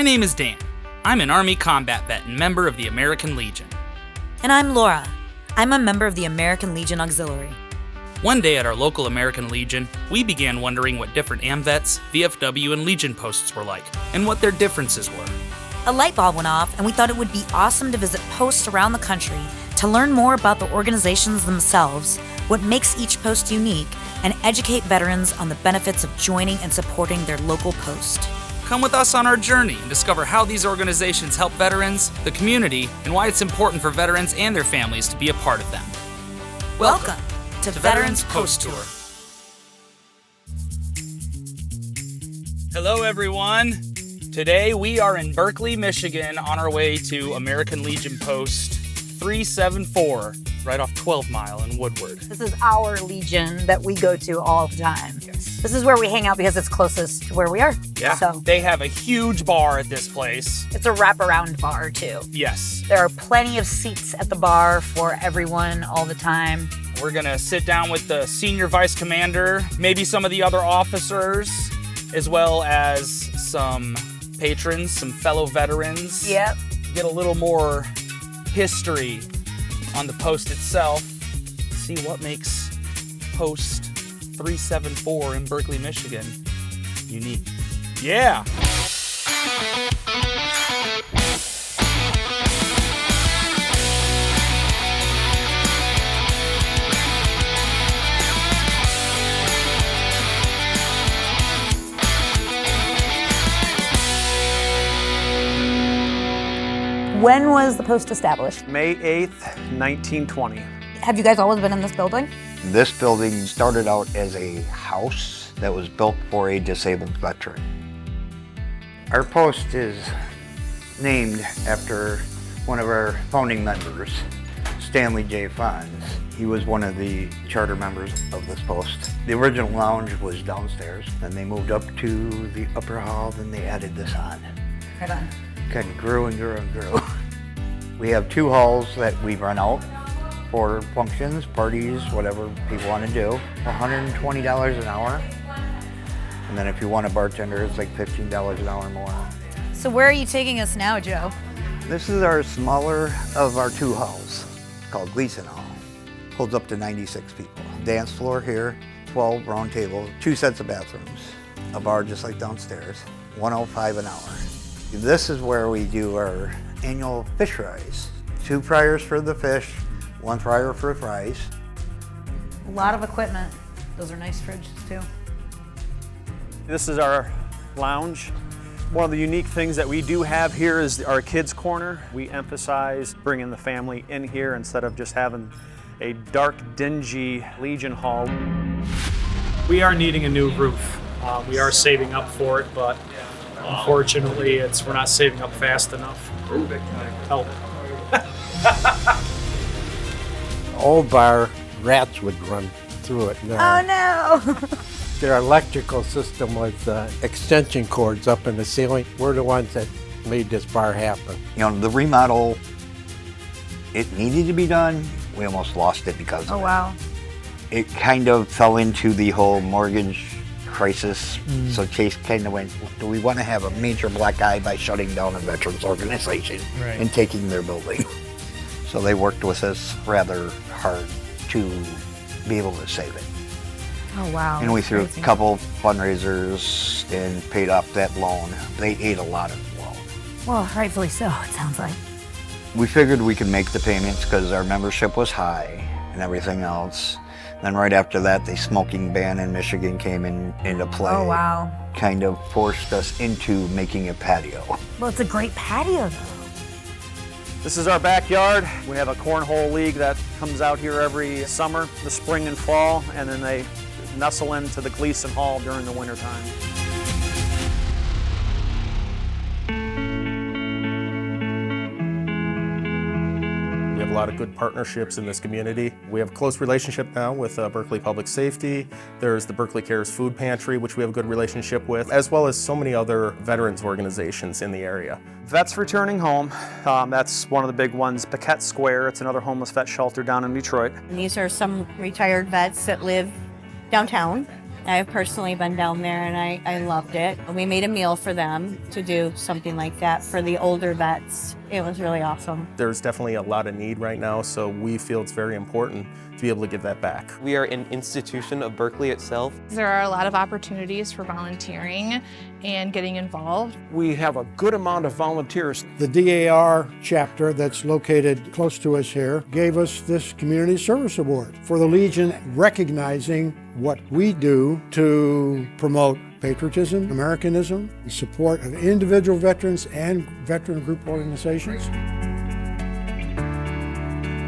My name is Dan. I'm an Army combat vet and member of the American Legion. And I'm Laura. I'm a member of the American Legion Auxiliary. One day at our local American Legion, we began wondering what different AMVETS, VFW, and Legion posts were like, and what their differences were. A light bulb went off, and we thought it would be awesome to visit posts around the country to learn more about the organizations themselves, what makes each post unique, and educate veterans on the benefits of joining and supporting their local post. Come with us on our journey and discover how these organizations help veterans, the community, and why it's important for veterans and their families to be a part of them. Welcome to Veterans Post Tour. Hello, everyone. Today we are in Berkley, Michigan, on our way to American Legion Post 374, right off 12 Mile in Woodward. This is our Legion that we go to all the time. Yes. This is where we hang out because it's closest to where we are. Yeah. So They have a huge bar at this place. it's a wraparound bar too. Yes. There are plenty of seats at the bar for everyone all the time. We're gonna sit down with the senior vice commander, maybe some of the other officers, as well as some patrons, some fellow veterans. Yep. Get a little more history on the post itself. See what makes Post 374 in Berkley, Michigan unique. Yeah. When was the post established? May 8th, 1920. Have you guys always been in this building? This building started out as a house that was built for a disabled veteran. Our post is named after one of our founding members, Stanley J. Fonz. He was one of the charter members of this post. The original lounge was downstairs, then they moved up to the upper hall, then they added this on. Right on. Kind of grew and grew and grew. We have two halls that we run out for functions, parties, whatever people want to do. $120 an hour. And then if you want a bartender, it's like $15 an hour more. So where are you taking us now, Joe? This is our smaller of our two halls, called Gleason Hall. Holds up to 96 people. Dance floor here, 12 round tables, 2 sets of bathrooms. A bar just like downstairs, $105 an hour. This is where we do our annual fish fries. 2 fryers for the fish, 1 fryer for fries. A lot of equipment. Those are nice fridges too. This is our lounge. One of the unique things that we do have here is our kids' corner. We emphasize bringing the family in here instead of just having a dark, dingy Legion Hall. We are needing a new roof. We are saving up for it, but unfortunately, we're not saving up fast enough. Help. Old bar, rats would run through it. Oh no! Their electrical system was extension cords up in the ceiling. We're the ones that made this bar happen. You know, the remodel, it needed to be done. We almost lost it because of Oh it. wow. It kind of fell into the whole mortgage crisis. So Chase kind of went, do we want to have a major black eye by shutting down a veterans organization and taking their building? So they worked with us rather hard to be able to save it. Oh wow. And we threw Crazy. a couple fundraisers and paid off that loan. They ate a lot of the loan. Well, rightfully so, it sounds like. We figured we could make the payments because our membership was high and everything else. Then right after that, the smoking ban in Michigan came into play. Oh wow. Kind of forced us into making a patio. Well, it's a great patio though. This is our backyard. We have a cornhole league that comes out here every summer, the spring and fall, and then they nestle into the Gleason Hall during the wintertime. We have a lot of good partnerships in this community. We have a close relationship now with Berkley Public Safety. There's the Berkley Cares Food Pantry, which we have a good relationship with, as well as so many other veterans organizations in the area. Vets Returning Home, that's one of the big ones. Paquette Square, it's another homeless vet shelter down in Detroit. And these are some retired vets that live downtown I've personally been down there and I loved it. We made a meal for them to do something like that for the older vets. It was really awesome. There's definitely a lot of need right now, so we feel it's very important to be able to give that back. We are an institution of Berkley itself. There are a lot of opportunities for volunteering and getting involved. We have a good amount of volunteers. The DAR chapter that's located close to us here gave us this Community Service Award for the Legion, recognizing what we do to promote patriotism, Americanism, the support of individual veterans and veteran group organizations.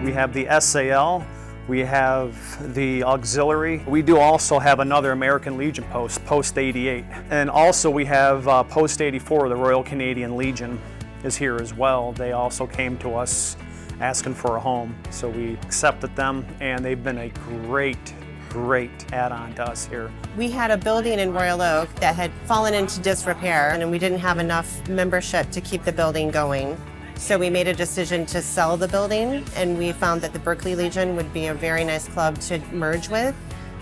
We have the SAL, we have the auxiliary. We do also have another American Legion post, Post 88. And also we have Post 84, the Royal Canadian Legion is here as well. They also came to us asking for a home. So we accepted them and they've been a great add-on to us here. We had a building in Royal Oak that had fallen into disrepair and we didn't have enough membership to keep the building going. So we made a decision to sell the building and we found that the Berkley Legion would be a very nice club to merge with.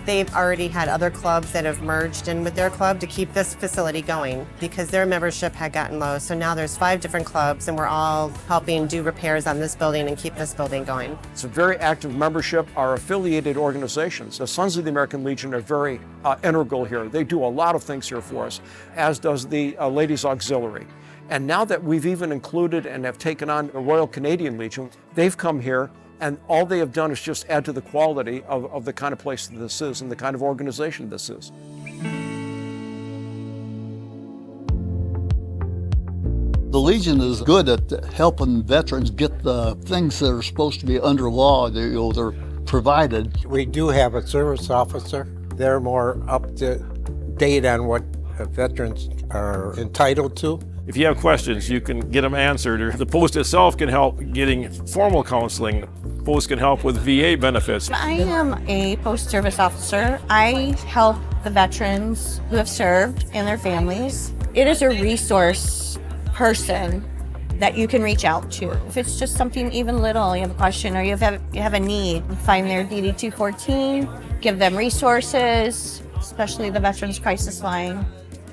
They've already had other clubs that have merged in with their club to keep this facility going because their membership had gotten low. So now there's 5 different clubs and we're all helping do repairs on this building and keep this building going. It's a very active membership. Our affiliated organizations, the Sons of the American Legion, are very integral here. They do a lot of things here for us, as does the Ladies Auxiliary. And now that we've even included and have taken on the Royal Canadian Legion, they've come here and all they have done is just add to the quality of the kind of place that this is and the kind of organization this is. The Legion is good at helping veterans get the things that are supposed to be under law. They're provided. We do have a service officer. They're more up to date on what veterans are entitled to. If you have questions, you can get them answered. The post itself can help getting formal counseling. The post can help with VA benefits. I am a post service officer. I help the veterans who have served and their families. It is a resource person that you can reach out to. If it's just something even little, you have a question or you have a need, find their DD 214, give them resources, especially the Veterans Crisis Line.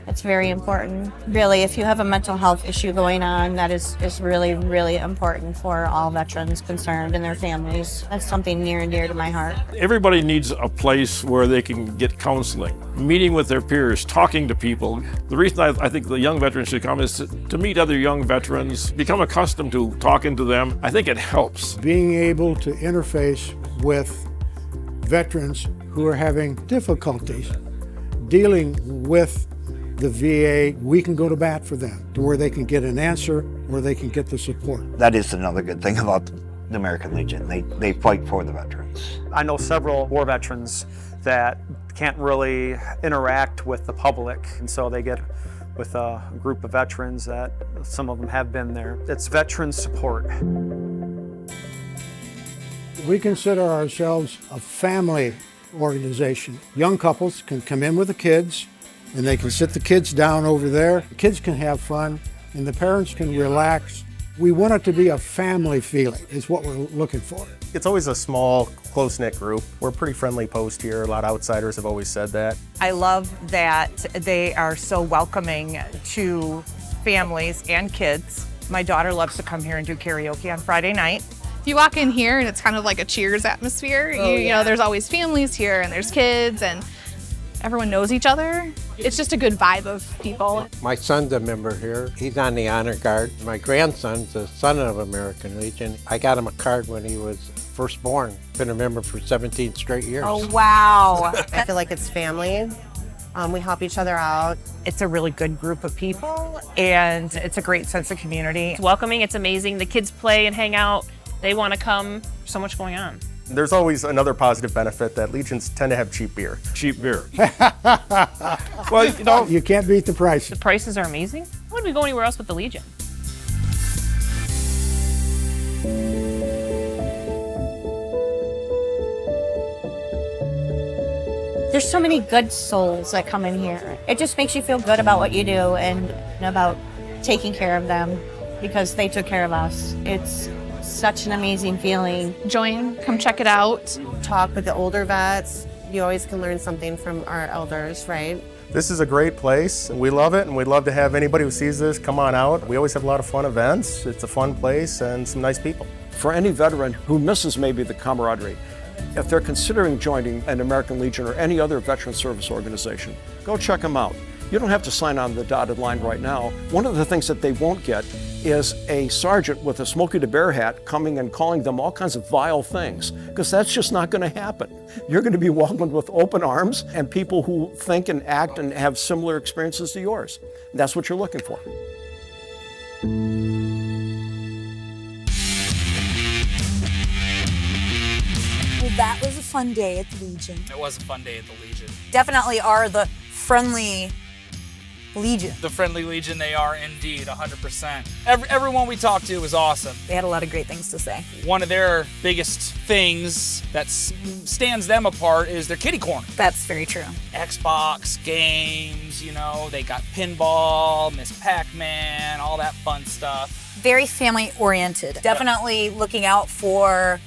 It's very important. Really, if you have a mental health issue going on, that is really, really important for all veterans concerned and their families. That's something near and dear to my heart. Everybody needs a place where they can get counseling, meeting with their peers, talking to people. The reason I think the young veterans should come is to meet other young veterans, become accustomed to talking to them. I think it helps. Being able to interface with veterans who are having difficulties dealing with the VA, we can go to bat for them to where they can get an answer, where they can get the support. That is another good thing about the American Legion. They fight for the veterans. I know several war veterans that can't really interact with the public, and so they get with a group of veterans that some of them have been there. It's veteran support. We consider ourselves a family organization. Young couples can come in with the kids, and they can sit the kids down over there. The kids can have fun, and the parents can relax. We want it to be a family feeling, is what we're looking for. It's always a small, close-knit group. We're a pretty friendly post here. A lot of outsiders have always said that. I love that they are so welcoming to families and kids. My daughter loves to come here and do karaoke on Friday night. You walk in here and it's kind of like a Cheers atmosphere. You know, there's always families here and there's kids and everyone knows each other. It's just a good vibe of people. My son's a member here. He's on the honor guard. My grandson's a son of American Legion. I got him a card when he was first born. Been a member for 17 straight years. Oh, wow. I feel like it's family. We help each other out. It's a really good group of people and it's a great sense of community. It's welcoming, it's amazing. The kids play and hang out. They want to come. So much going on. There's always another positive benefit that Legions tend to have cheap beer. Cheap beer. Well, you know, you can't beat the price. The prices are amazing. Why would we go anywhere else with the Legion? There's so many good souls that come in here. It just makes you feel good about what you do and about taking care of them because they took care of us. It's such an amazing feeling. Join, come check it out. Talk with the older vets, You always can learn something from our elders, right? This is a great place. We love it, and we'd love to have anybody who sees this come on out. We always have a lot of fun events. It's a fun place and some nice people. For any veteran who misses maybe the camaraderie, if they're considering joining an American Legion or any other veteran service organization, go check them out. You don't have to sign on the dotted line right now. One of the things that they won't get is a sergeant with a Smokey the Bear hat coming and calling them all kinds of vile things, because that's just not going to happen. You're going to be welcomed with open arms and people who think and act and have similar experiences to yours. That's what you're looking for. Well, that was a fun day at the Legion. It was a fun day at the Legion. Definitely are the friendly Legion. The friendly Legion, they are indeed, 100%. Everyone we talked to was awesome. They had a lot of great things to say. One of their biggest things that stands them apart is their kitty corner. That's very true. Xbox games, you know, they got pinball, Miss Pac-Man, all that fun stuff. Very family oriented. Definitely looking out for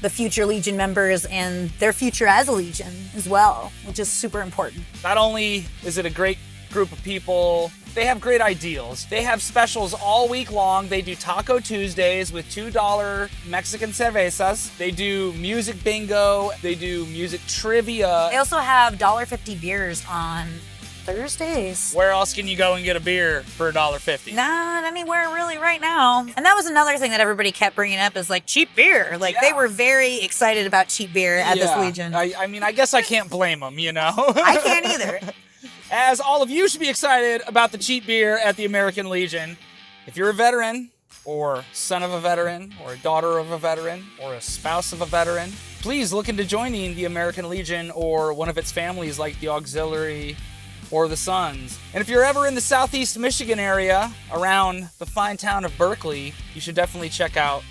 the future Legion members and their future as a Legion as well, which is super important. Not only is it a great group of people, they have great ideals. They have specials all week long. They do Taco Tuesdays with $2 Mexican cervezas. They do music bingo. They do music trivia. They also have $1.50 beers on Thursdays. Where else can you go and get a beer for $1.50? Not anywhere really right now. And that was another thing that everybody kept bringing up is like cheap beer. Like they were very excited about cheap beer at this Legion. I mean, I guess I can't blame them, you know? I can't either. As all of you should be excited about the cheap beer at the American Legion. If you're a veteran, or son of a veteran, or a daughter of a veteran, or a spouse of a veteran, please look into joining the American Legion or one of its families like the Auxiliary or the Sons. And if you're ever in the Southeast Michigan area, around the fine town of Berkley, you should definitely check out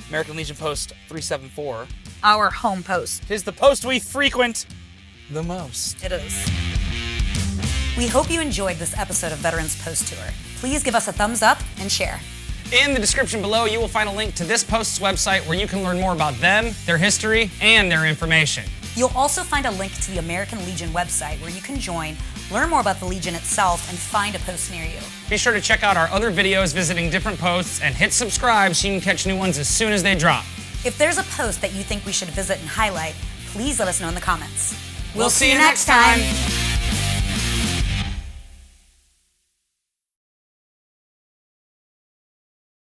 American Legion Post 374. Our home post. It is the post we frequent the most. It is. We hope you enjoyed this episode of Veterans Post Tour. Please give us a thumbs up and share. In the description below, you will find a link to this post's website where you can learn more about them, their history, and their information. You'll also find a link to the American Legion website where you can join, learn more about the Legion itself, and find a post near you. Be sure to check out our other videos visiting different posts and hit subscribe so you can catch new ones as soon as they drop. If there's a post that you think we should visit and highlight, please let us know in the comments. We'll see you next time.